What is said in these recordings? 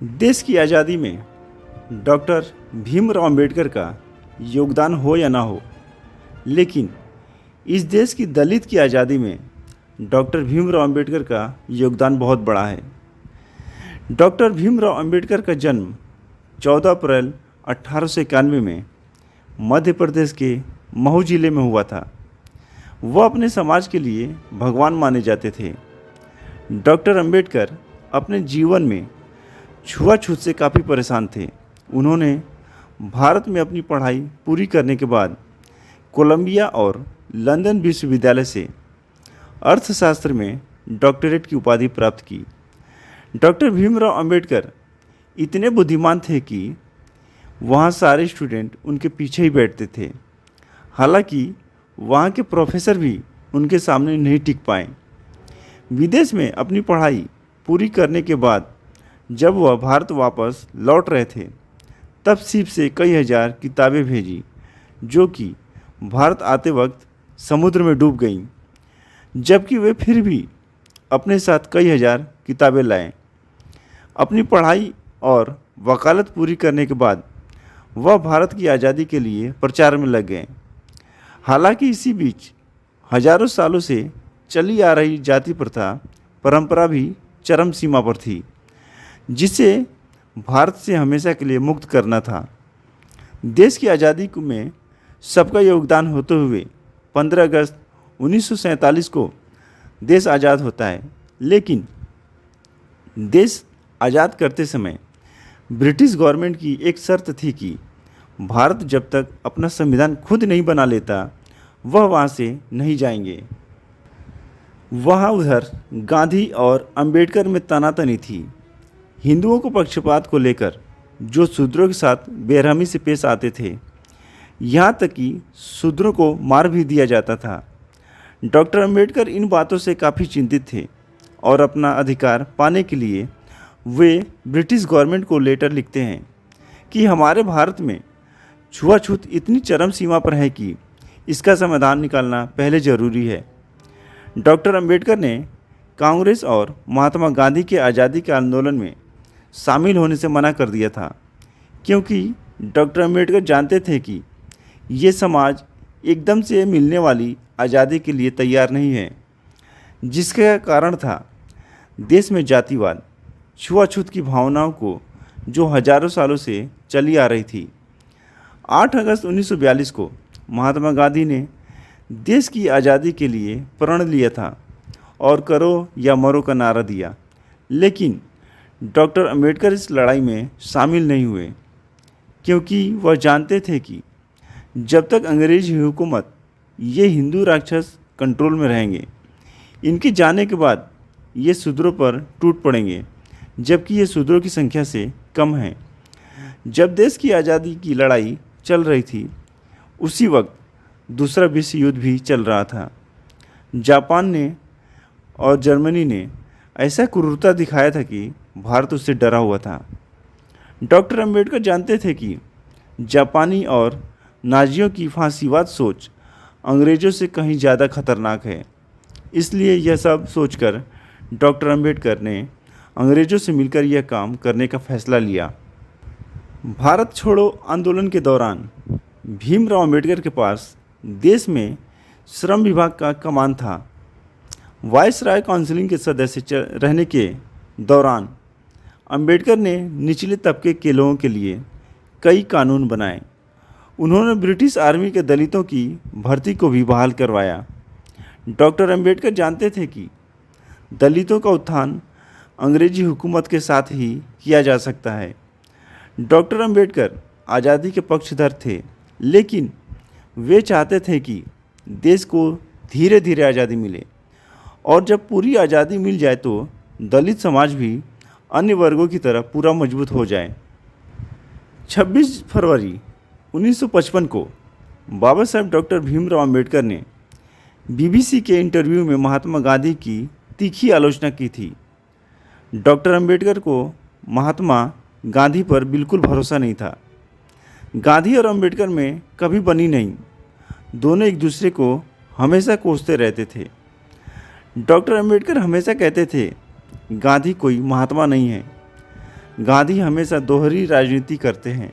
देश की आज़ादी में डॉक्टर भीमराव अंबेडकर का योगदान हो या ना हो, लेकिन इस देश की दलित की आज़ादी में डॉक्टर भीमराव अंबेडकर का योगदान बहुत बड़ा है। डॉक्टर भीमराव अंबेडकर का जन्म 14 अप्रैल 1891 में मध्य प्रदेश के महू जिले में हुआ था। वह अपने समाज के लिए भगवान माने जाते थे। डॉक्टर अंबेडकर अपने जीवन में छुआछूत से काफ़ी परेशान थे। उन्होंने भारत में अपनी पढ़ाई पूरी करने के बाद कोलंबिया और लंदन विश्वविद्यालय से अर्थशास्त्र में डॉक्टरेट की उपाधि प्राप्त की। डॉक्टर भीमराव अंबेडकर इतने बुद्धिमान थे कि वहाँ सारे स्टूडेंट उनके पीछे ही बैठते थे। हालांकि वहाँ के प्रोफेसर भी उनके सामने नहीं टिक पाए। विदेश में अपनी पढ़ाई पूरी करने के बाद जब वह भारत वापस लौट रहे थे, तब सीप से कई हजार किताबें भेजी, जो कि भारत आते वक्त समुद्र में डूब गईं, जबकि वे फिर भी अपने साथ कई हजार किताबें लाए। अपनी पढ़ाई और वकालत पूरी करने के बाद वह भारत की आज़ादी के लिए प्रचार में लग गए। हालांकि इसी बीच हजारों सालों से चली आ रही जाति प्रथा परंपरा भी चरम सीमा पर थी, जिसे भारत से हमेशा के लिए मुक्त करना था। देश की आज़ादी में सबका योगदान होते हुए 15 अगस्त 1947 को देश आज़ाद होता है। लेकिन देश आज़ाद करते समय ब्रिटिश गवर्नमेंट की एक शर्त थी कि भारत जब तक अपना संविधान खुद नहीं बना लेता, वह वहाँ से नहीं जाएंगे। वहाँ उधर गांधी और अंबेडकर में तनातनी थी। हिंदुओं को पक्षपात को लेकर जो शूद्रों के साथ बेरहमी से पेश आते थे, यहाँ तक कि शूद्रों को मार भी दिया जाता था। डॉक्टर अंबेडकर इन बातों से काफ़ी चिंतित थे और अपना अधिकार पाने के लिए वे ब्रिटिश गवर्नमेंट को लेटर लिखते हैं कि हमारे भारत में छुआछूत इतनी चरम सीमा पर है कि इसका समाधान निकालना पहले ज़रूरी है। डॉक्टर अंबेडकर ने कांग्रेस और महात्मा गांधी के आज़ादी के आंदोलन में शामिल होने से मना कर दिया था, क्योंकि डॉक्टर अंबेडकर जानते थे कि ये समाज एकदम से मिलने वाली आज़ादी के लिए तैयार नहीं है, जिसका कारण था देश में जातिवाद, छुआछूत की भावनाओं को जो हजारों सालों से चली आ रही थी। 8 अगस्त 1942 को महात्मा गांधी ने देश की आज़ादी के लिए प्रण लिया था और करो या मरो का नारा दिया। लेकिन डॉक्टर अंबेडकर इस लड़ाई में शामिल नहीं हुए, क्योंकि वह जानते थे कि जब तक अंग्रेज़ी हुकूमत ये हिंदू राक्षस कंट्रोल में रहेंगे, इनके जाने के बाद ये शूद्रों पर टूट पड़ेंगे, जबकि ये शूद्रों की संख्या से कम है। जब देश की आज़ादी की लड़ाई चल रही थी, उसी वक्त दूसरा विश्व युद्ध भी चल रहा था। जापान ने और जर्मनी ने ऐसा क्रूरता दिखाया था कि भारत उससे डरा हुआ था। डॉक्टर अंबेडकर जानते थे कि जापानी और नाजियों की फांसीवाद सोच अंग्रेज़ों से कहीं ज़्यादा खतरनाक है। इसलिए यह सब सोचकर डॉक्टर अंबेडकर ने अंग्रेज़ों से मिलकर यह काम करने का फैसला लिया। भारत छोड़ो आंदोलन के दौरान भीमराव अंबेडकर के पास देश में श्रम विभाग का कमान था। वायसराय काउंसिल के सदस्य रहने के दौरान अंबेडकर ने निचले तबके के लोगों के लिए कई कानून बनाए। उन्होंने ब्रिटिश आर्मी के दलितों की भर्ती को भी बहाल करवाया। डॉक्टर अंबेडकर जानते थे कि दलितों का उत्थान अंग्रेजी हुकूमत के साथ ही किया जा सकता है। डॉक्टर अंबेडकर आज़ादी के पक्षधर थे, लेकिन वे चाहते थे कि देश को धीरे धीरे आज़ादी मिले, और जब पूरी आज़ादी मिल जाए तो दलित समाज भी अन्य वर्गों की तरह पूरा मजबूत हो जाए। 26 फरवरी 1955 को बाबा साहब डॉक्टर भीमराव अंबेडकर ने बीबीसी के इंटरव्यू में महात्मा गांधी की तीखी आलोचना की थी। डॉक्टर अंबेडकर को महात्मा गांधी पर बिल्कुल भरोसा नहीं था। गांधी और अंबेडकर में कभी बनी नहीं, दोनों एक दूसरे को हमेशा कोसते रहते थे। डॉक्टर अंबेडकर हमेशा कहते थे गांधी कोई महात्मा नहीं है, गांधी हमेशा दोहरी राजनीति करते हैं।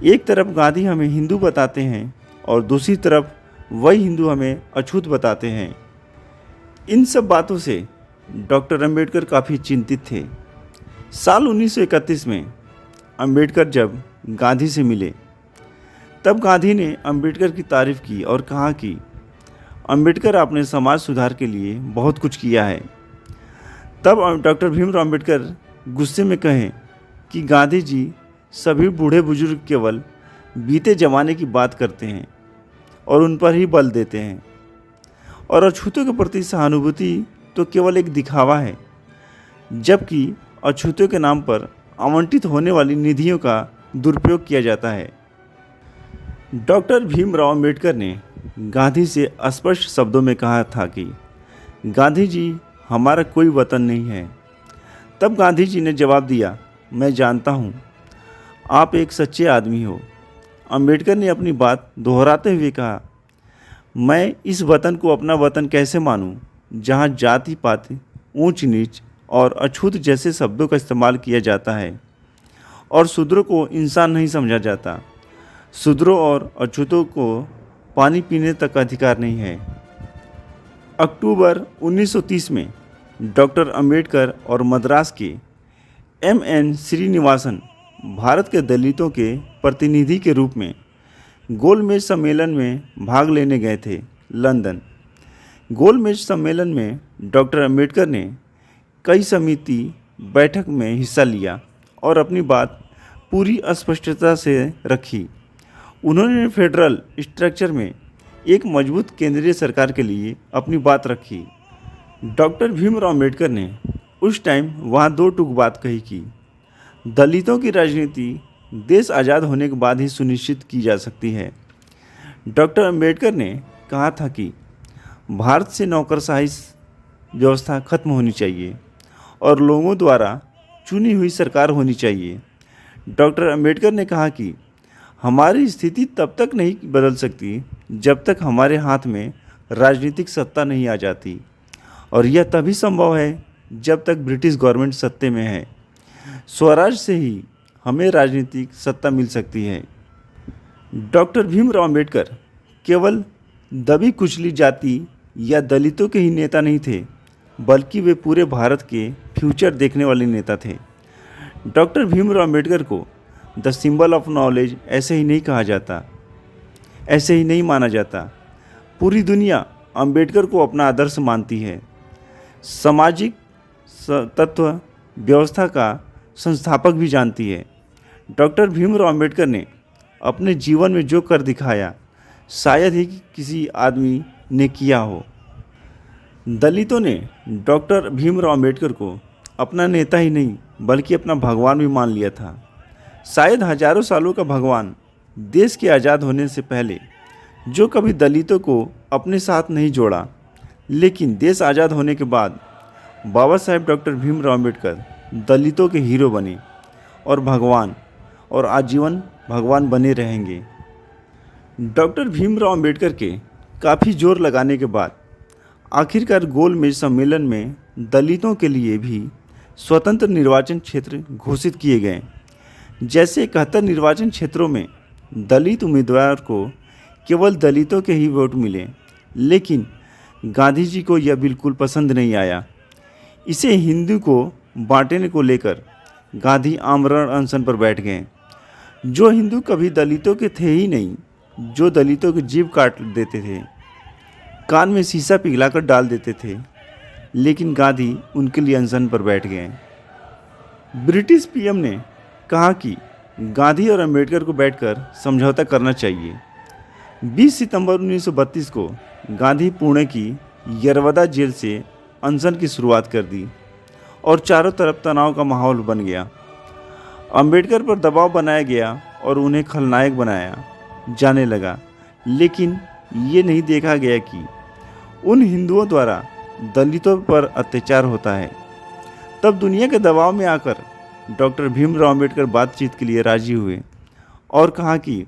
एक तरफ गांधी हमें हिंदू बताते हैं और दूसरी तरफ वही हिंदू हमें अछूत बताते हैं। इन सब बातों से डॉक्टर अंबेडकर काफ़ी चिंतित थे। साल 1931 में अंबेडकर जब गांधी से मिले तब गांधी ने अंबेडकर की तारीफ की और कहा कि अंबेडकर आपने समाज सुधार के लिए बहुत कुछ किया है। तब डॉक्टर भीमराव अंबेडकर गुस्से में कहें कि गांधी जी सभी बूढ़े बुजुर्ग केवल बीते ज़माने की बात करते हैं और उन पर ही बल देते हैं, और अछूतों के प्रति सहानुभूति तो केवल एक दिखावा है, जबकि अछूतों के नाम पर आवंटित होने वाली निधियों का दुरुपयोग किया जाता है। डॉक्टर भीमराव अंबेडकर ने गांधी से स्पष्ट शब्दों में कहा था कि गांधी जी हमारा कोई वतन नहीं है। तब गांधी जी ने जवाब दिया, मैं जानता हूँ आप एक सच्चे आदमी हो। अंबेडकर ने अपनी बात दोहराते हुए कहा, मैं इस वतन को अपना वतन कैसे मानूं जहाँ जाति पाति, ऊंच नीच और अछूत जैसे शब्दों का इस्तेमाल किया जाता है और शूद्रों को इंसान नहीं समझा जाता। शूद्रों और अछूतों को पानी पीने तक का अधिकार नहीं है। अक्टूबर 1930 में डॉक्टर अंबेडकर और मद्रास के M.N. श्रीनिवासन भारत के दलितों के प्रतिनिधि के रूप में गोलमेज सम्मेलन में भाग लेने गए थे लंदन। गोलमेज सम्मेलन में डॉक्टर अंबेडकर ने कई समिति बैठक में हिस्सा लिया और अपनी बात पूरी स्पष्टता से रखी। उन्होंने फेडरल स्ट्रक्चर में एक मजबूत केंद्रीय सरकार के लिए अपनी बात रखी। डॉक्टर भीमराव अंबेडकर ने उस टाइम वहाँ दो टूक बात कही कि दलितों की राजनीति देश आज़ाद होने के बाद ही सुनिश्चित की जा सकती है। डॉक्टर अंबेडकर ने कहा था कि भारत से नौकरशाही व्यवस्था खत्म होनी चाहिए और लोगों द्वारा चुनी हुई सरकार होनी चाहिए। डॉक्टर अंबेडकर ने कहा कि हमारी स्थिति तब तक नहीं बदल सकती जब तक हमारे हाथ में राजनीतिक सत्ता नहीं आ जाती, और यह तभी संभव है जब तक ब्रिटिश गवर्नमेंट सत्ते में है। स्वराज से ही हमें राजनीतिक सत्ता मिल सकती है। डॉक्टर भीमराव अंबेडकर केवल दबी कुचली जाति या दलितों के ही नेता नहीं थे, बल्कि वे पूरे भारत के फ्यूचर देखने वाले नेता थे। डॉक्टर भीमराव अंबेडकर को द सिंबल ऑफ नॉलेज ऐसे ही नहीं कहा जाता, ऐसे ही नहीं माना जाता। पूरी दुनिया अंबेडकर को अपना आदर्श मानती है। सामाजिक तत्व व्यवस्था का संस्थापक भी जानती है। डॉक्टर भीमराव अंबेडकर ने अपने जीवन में जो कर दिखाया शायद ही किसी आदमी ने किया हो। दलितों ने डॉक्टर भीमराव अंबेडकर को अपना नेता ही नहीं बल्कि अपना भगवान भी मान लिया था। शायद हजारों सालों का भगवान देश के आज़ाद होने से पहले जो कभी दलितों को अपने साथ नहीं जोड़ा, लेकिन देश आज़ाद होने के बाद बाबा साहेब डॉक्टर भीमराव अंबेडकर दलितों के हीरो बने और आजीवन भगवान बने रहेंगे। डॉक्टर भीमराव अंबेडकर के काफ़ी जोर लगाने के बाद आखिरकार गोलमेज सम्मेलन में दलितों के लिए भी स्वतंत्र निर्वाचन क्षेत्र घोषित किए गए। जैसे 71 निर्वाचन क्षेत्रों में दलित उम्मीदवार को केवल दलितों के ही वोट मिले, लेकिन गांधी जी को यह बिल्कुल पसंद नहीं आया। इसे हिंदू को बांटने को लेकर गांधी आमरण अनशन पर बैठ गए। जो हिंदू कभी दलितों के थे ही नहीं, जो दलितों की जीभ काट देते थे, कान में शीशा पिघलाकर डाल देते थे, लेकिन गांधी उनके लिए अनशन पर बैठ गए। ब्रिटिश पीएम ने कहा कि गांधी और अंबेडकर को बैठकर समझौता करना चाहिए। 20 सितंबर 1932 को गांधी पुणे की यरवदा जेल से अनशन की शुरुआत कर दी और चारों तरफ तनाव का माहौल बन गया। अंबेडकर पर दबाव बनाया गया और उन्हें खलनायक बनाया जाने लगा, लेकिन ये नहीं देखा गया कि उन हिंदुओं द्वारा दलितों पर अत्याचार होता है। तब दुनिया के दबाव में आकर डॉक्टर भीमराव अंबेडकर बातचीत के लिए राजी हुए और कहा कि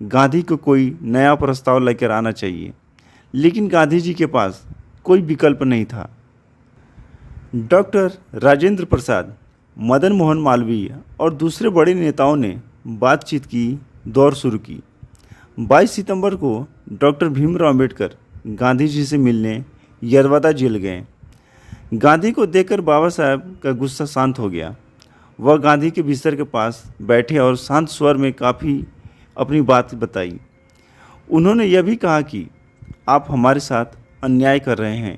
गांधी को कोई नया प्रस्ताव लेकर आना चाहिए, लेकिन गांधी जी के पास कोई विकल्प नहीं था। डॉक्टर राजेंद्र प्रसाद मदन मोहन मालवीय और दूसरे बड़े नेताओं ने बातचीत की दौर शुरू की। 22 सितंबर को डॉक्टर भीमराव अंबेडकर गांधी जी से मिलने यरवदा जेल गए। गांधी को देखकर बाबा साहब का गुस्सा शांत हो गया। वह गांधी के बिस्तर के पास बैठे और शांत स्वर में काफ़ी अपनी बात बताई। उन्होंने यह भी कहा कि आप हमारे साथ अन्याय कर रहे हैं।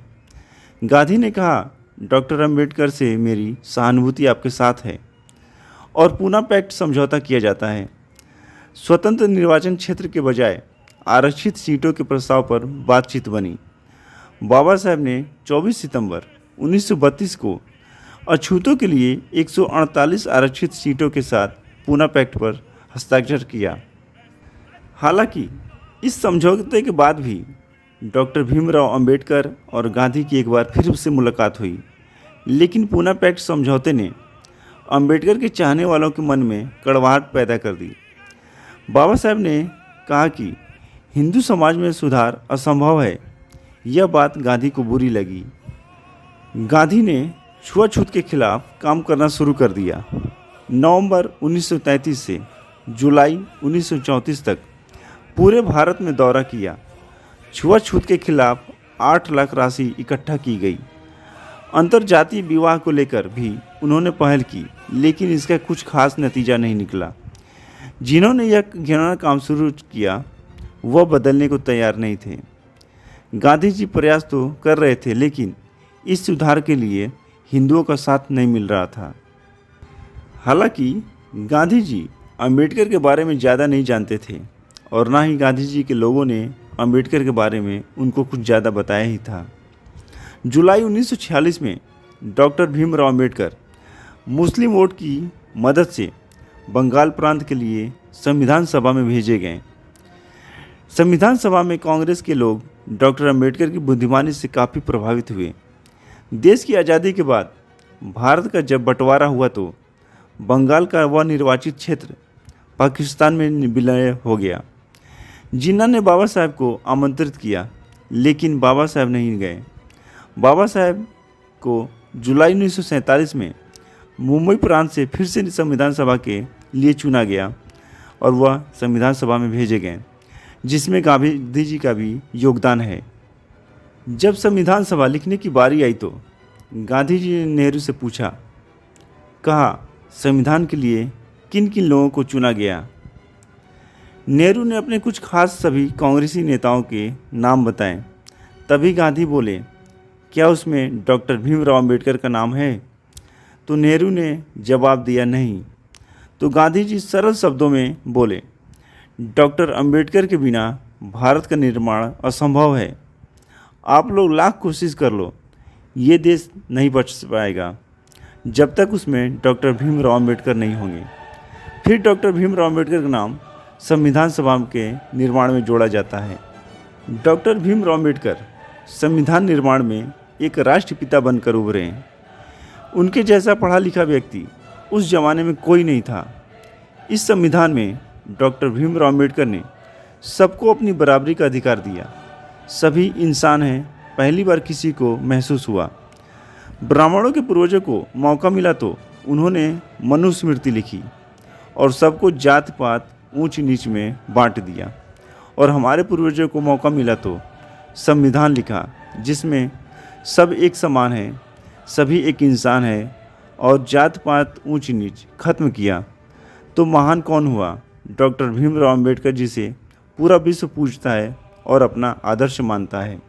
गांधी ने कहा, डॉक्टर अंबेडकर से मेरी सहानुभूति आपके साथ है और पूना पैक्ट समझौता किया जाता है। स्वतंत्र निर्वाचन क्षेत्र के बजाय आरक्षित सीटों के प्रस्ताव पर बातचीत बनी। बाबा साहब ने 24 सितंबर 1932 को अछूतों के लिए 148 आरक्षित सीटों के साथ पूना पैक्ट पर हस्ताक्षर किया। हालांकि इस समझौते के बाद भी डॉक्टर भीमराव अंबेडकर और गांधी की एक बार फिर से मुलाकात हुई, लेकिन पूना पैक्ट समझौते ने अंबेडकर के चाहने वालों के मन में कड़वाहट पैदा कर दी। बाबा साहब ने कहा कि हिंदू समाज में सुधार असंभव है। यह बात गांधी को बुरी लगी। गांधी ने छुआछूत के खिलाफ काम करना शुरू कर दिया। नवंबर 1933 से जुलाई 1934 तक पूरे भारत में दौरा किया। छुआछूत के खिलाफ 8 लाख राशि इकट्ठा की गई। अंतरजातीय विवाह को लेकर भी उन्होंने पहल की, लेकिन इसका कुछ खास नतीजा नहीं निकला। जिन्होंने यह घृणा काम शुरू किया वह बदलने को तैयार नहीं थे। गांधी जी प्रयास तो कर रहे थे, लेकिन इस सुधार के लिए हिंदुओं का साथ नहीं मिल रहा था। हालांकि गांधी जी अंबेडकर के बारे में ज़्यादा नहीं जानते थे और ना ही गांधी जी के लोगों ने अंबेडकर के बारे में उनको कुछ ज़्यादा बताया ही था। जुलाई 1946 में डॉक्टर भीमराव अंबेडकर मुस्लिम वोट की मदद से बंगाल प्रांत के लिए संविधान सभा में भेजे गए। संविधान सभा में कांग्रेस के लोग डॉक्टर अंबेडकर की बुद्धिमानी से काफ़ी प्रभावित हुए। देश की आज़ादी के बाद भारत का जब बंटवारा हुआ तो बंगाल का वह निर्वाचित क्षेत्र पाकिस्तान में विलय हो गया। जिन्ना ने बाबा साहब को आमंत्रित किया, लेकिन बाबा साहब नहीं गए। बाबा साहब को जुलाई 1947 में मुंबई प्रांत से फिर से संविधान सभा के लिए चुना गया और वह संविधान सभा में भेजे गए, जिसमें गांधी जी का भी योगदान है। जब संविधान सभा लिखने की बारी आई तो गांधी जी ने नेहरू से पूछा, कहा, संविधान के लिए किन किन लोगों को चुना गया। नेहरू ने अपने कुछ खास सभी कांग्रेसी नेताओं के नाम बताए। तभी गांधी बोले, क्या उसमें डॉक्टर भीमराव अंबेडकर का नाम है? तो नेहरू ने जवाब दिया, नहीं। तो गांधी जी सरल शब्दों में बोले, डॉक्टर अंबेडकर के बिना भारत का निर्माण असंभव है। आप लोग लाख कोशिश कर लो, ये देश नहीं बच पाएगा जब तक उसमें डॉक्टर भीमराव अंबेडकर नहीं होंगे। फिर डॉक्टर भीमराव अंबेडकर का नाम संविधान सभा के निर्माण में जोड़ा जाता है। डॉक्टर भीमराव अंबेडकर संविधान निर्माण में एक राष्ट्रपिता बनकर उभरे। उनके जैसा पढ़ा लिखा व्यक्ति उस जमाने में कोई नहीं था। इस संविधान में डॉक्टर भीमराव अंबेडकर ने सबको अपनी बराबरी का अधिकार दिया। सभी इंसान हैं, पहली बार किसी को महसूस हुआ। ब्राह्मणों के पूर्वजों को मौका मिला तो उन्होंने मनुस्मृति लिखी और सबको जात पात ऊंच नीच में बांट दिया। और हमारे पूर्वजों को मौका मिला तो संविधान लिखा, जिसमें सब एक समान है, सभी एक इंसान है और जात पात ऊंच नीच खत्म किया। तो महान कौन हुआ? डॉक्टर भीमराव अंबेडकर जी से पूरा विश्व पूछता है और अपना आदर्श मानता है।